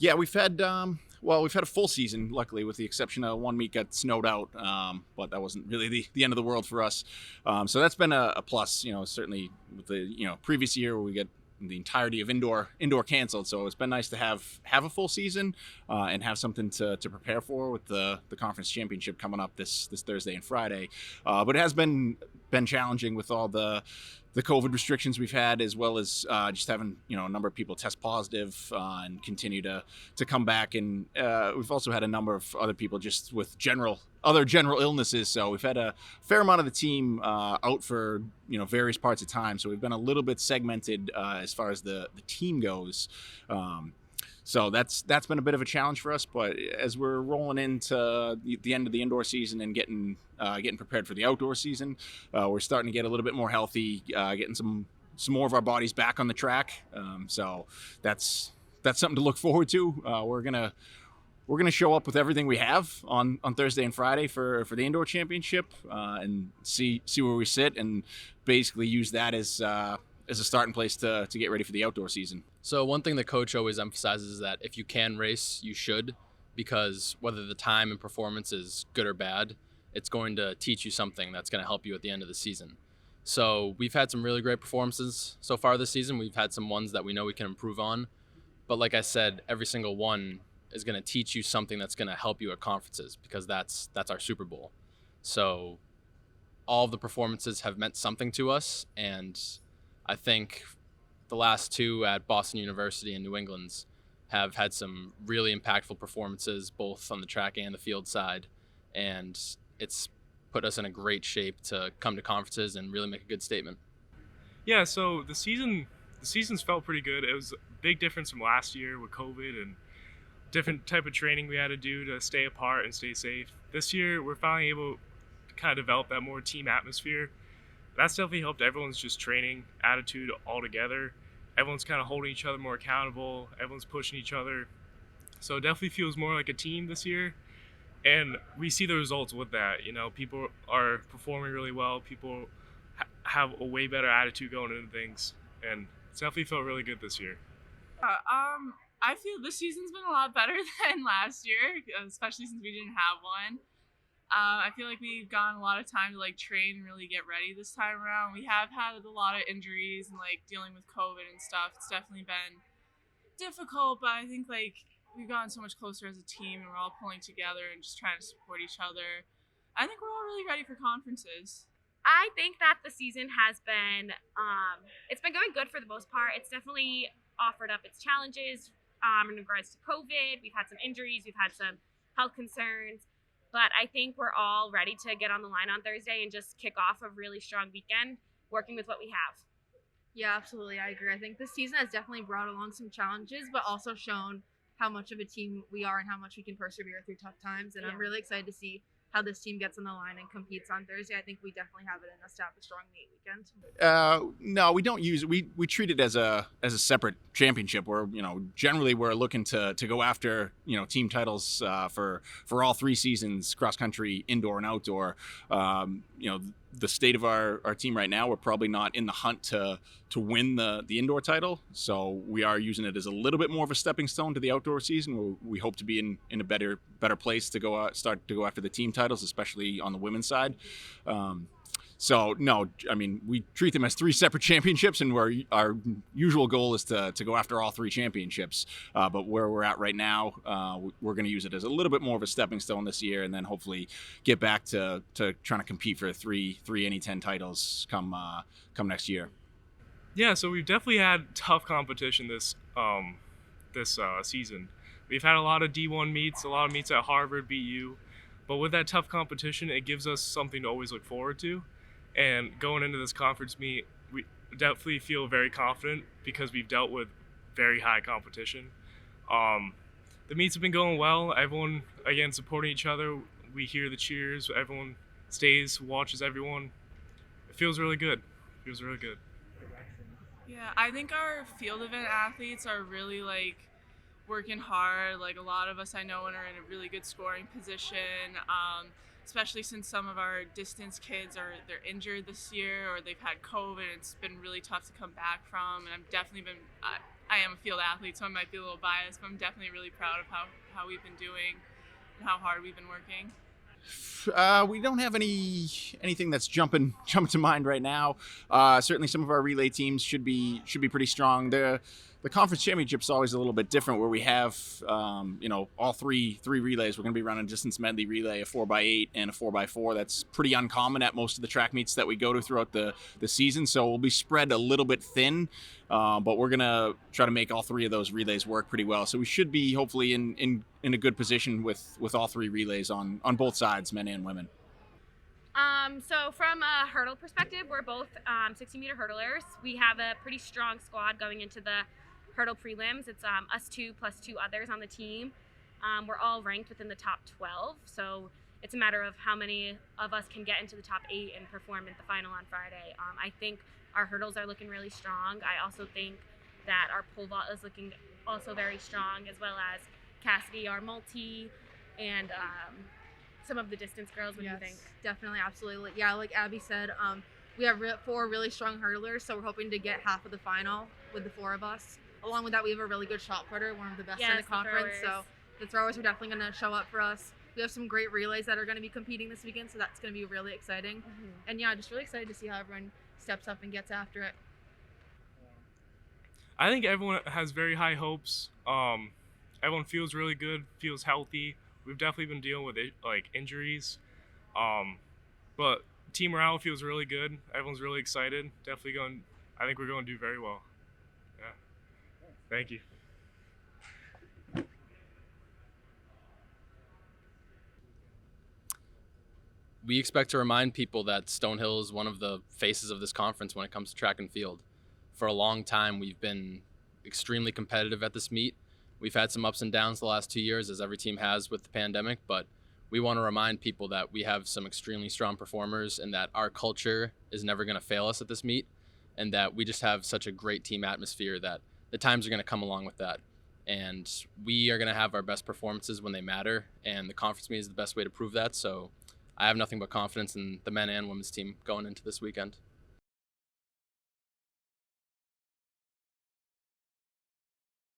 Yeah, we've had a full season, luckily, with the exception of one week got snowed out, but that wasn't really the end of the world for us. So that's been a plus, certainly with the previous year where we get the entirety of indoor canceled. So it's been nice to have a full season and have something to prepare for with the conference championship coming up this Thursday and Friday. But it has been challenging with all the COVID restrictions we've had, as well as just having a number of people test positive and continue to come back, and we've also had a number of other people just with other general illnesses. So we've had a fair amount of the team out for various parts of time. So we've been a little bit segmented as far as the team goes. So that's been a bit of a challenge for us, but as we're rolling into the end of the indoor season and getting prepared for the outdoor season, we're starting to get a little bit more healthy, getting some more of our bodies back on the track. So that's something to look forward to. We're gonna show up with everything we have on Thursday and Friday for the indoor championship, and see where we sit, and basically use that as a starting place to get ready for the outdoor season. So one thing the coach always emphasizes is that if you can race, you should, because whether the time and performance is good or bad, it's going to teach you something that's going to help you at the end of the season. So we've had some really great performances so far this season. We've had some ones that we know we can improve on. But like I said, every single one is going to teach you something that's going to help you at conferences, because that's our Super Bowl. So all of the performances have meant something to us, and I think the last two at Boston University and New England's have had some really impactful performances, both on the track and the field side, and it's put us in a great shape to come to conferences and really make a good statement. Yeah, so the season's felt pretty good. It was a big difference from last year with COVID and different type of training we had to do to stay apart and stay safe. This year, we're finally able to kind of develop that more team atmosphere. That's definitely helped everyone's just training attitude all together. Everyone's kind of holding each other more accountable. Everyone's pushing each other. So it definitely feels more like a team this year. And we see the results with that. People are performing really well. People have a way better attitude going into things. And it's definitely felt really good this year. I feel this season's been a lot better than last year, especially since we didn't have one. I feel like we've gotten a lot of time to train and really get ready this time around. We have had a lot of injuries and dealing with COVID and stuff. It's definitely been difficult, but I think we've gotten so much closer as a team, and we're all pulling together and just trying to support each other. I think we're all really ready for conferences. I think that the season has been, it's been going good for the most part. It's definitely offered up its challenges in regards to COVID. We've had some injuries, we've had some health concerns, but I think we're all ready to get on the line on Thursday and just kick off a really strong weekend working with what we have. Yeah, absolutely. I agree. I think this season has definitely brought along some challenges, but also shown how much of a team we are and how much we can persevere through tough times. And I'm really excited to see how this team gets on the line and competes on Thursday. I think we definitely have it in us to have a strong meet weekend. No, we don't use it. We treat it as a separate championship where generally we're looking to go after team titles for all three seasons, cross country, indoor and outdoor. The state of our team right now, we're probably not in the hunt to win the indoor title, so we are using it as a little bit more of a stepping stone to the outdoor season, where we hope to be in a better place to start to go after the team titles, especially on the women's side. So no, I mean, we treat them as three separate championships, and our usual goal is to go after all three championships. But where we're at right now, we're going to use it as a little bit more of a stepping stone this year, and then hopefully get back to trying to compete for three NE10 titles come next year. Yeah, so we've definitely had tough competition this season. We've had a lot of D1 meets, a lot of meets at Harvard, BU, but with that tough competition, it gives us something to always look forward to. And going into this conference meet, we definitely feel very confident because we've dealt with very high competition. The meets have been going well. Everyone, again, supporting each other. We hear the cheers. Everyone stays, watches everyone. It feels really good. Yeah, I think our field event athletes are really working hard. A lot of us I know are in a really good scoring position. Especially since some of our distance kids they're injured this year, or they've had COVID. It's been really tough to come back from, and I've definitely been I am a field athlete, so I might be a little biased, but I'm definitely really proud of how we've been doing and how hard we've been working. We don't have anything that's jumping to mind right now. Certainly, some of our relay teams should be pretty strong. The conference championship's always a little bit different, where we have all three relays. We're going to be running a distance medley relay, a 4x8, and a 4x4. That's pretty uncommon at most of the track meets that we go to throughout the season. So we'll be spread a little bit thin, but we're going to try to make all three of those relays work pretty well. So we should be hopefully in a good position with all three relays on both sides, men and women. So from a hurdle perspective, we're both 60-meter hurdlers. We have a pretty strong squad going into the hurdle prelims. It's us two plus two others on the team. We're all ranked within the top 12, so it's a matter of how many of us can get into the top 8 and perform at the final on Friday. I think our hurdles are looking really strong. I also think that our pole vault is looking also very strong, as well as Cassidy, our multi, and some of the distance girls. What do you think? Definitely, absolutely. Yeah, like Abby said, we have 4 really strong hurdlers, so we're hoping to get half of the final with the 4 of us. Along with that, we have a really good shot putter, one of the best in the conference. So the throwers are definitely going to show up for us. We have some great relays that are going to be competing this weekend, so that's going to be really exciting. Mm-hmm. And yeah, just really excited to see how everyone steps up and gets after it. I think everyone has very high hopes. Everyone feels really good, feels healthy. We've definitely been dealing with injuries, but team morale feels really good. Everyone's really excited. I think we're going to do very well. Yeah. Thank you. We expect to remind people that Stonehill is one of the faces of this conference when it comes to track and field. For a long time, we've been extremely competitive at this meet. We've had some ups and downs the last 2 years, as every team has with the pandemic, but we want to remind people that we have some extremely strong performers and that our culture is never going to fail us at this meet, and that we just have such a great team atmosphere that the times are going to come along with that. And we are going to have our best performances when they matter, and the conference meet is the best way to prove that. So I have nothing but confidence in the men and women's team going into this weekend.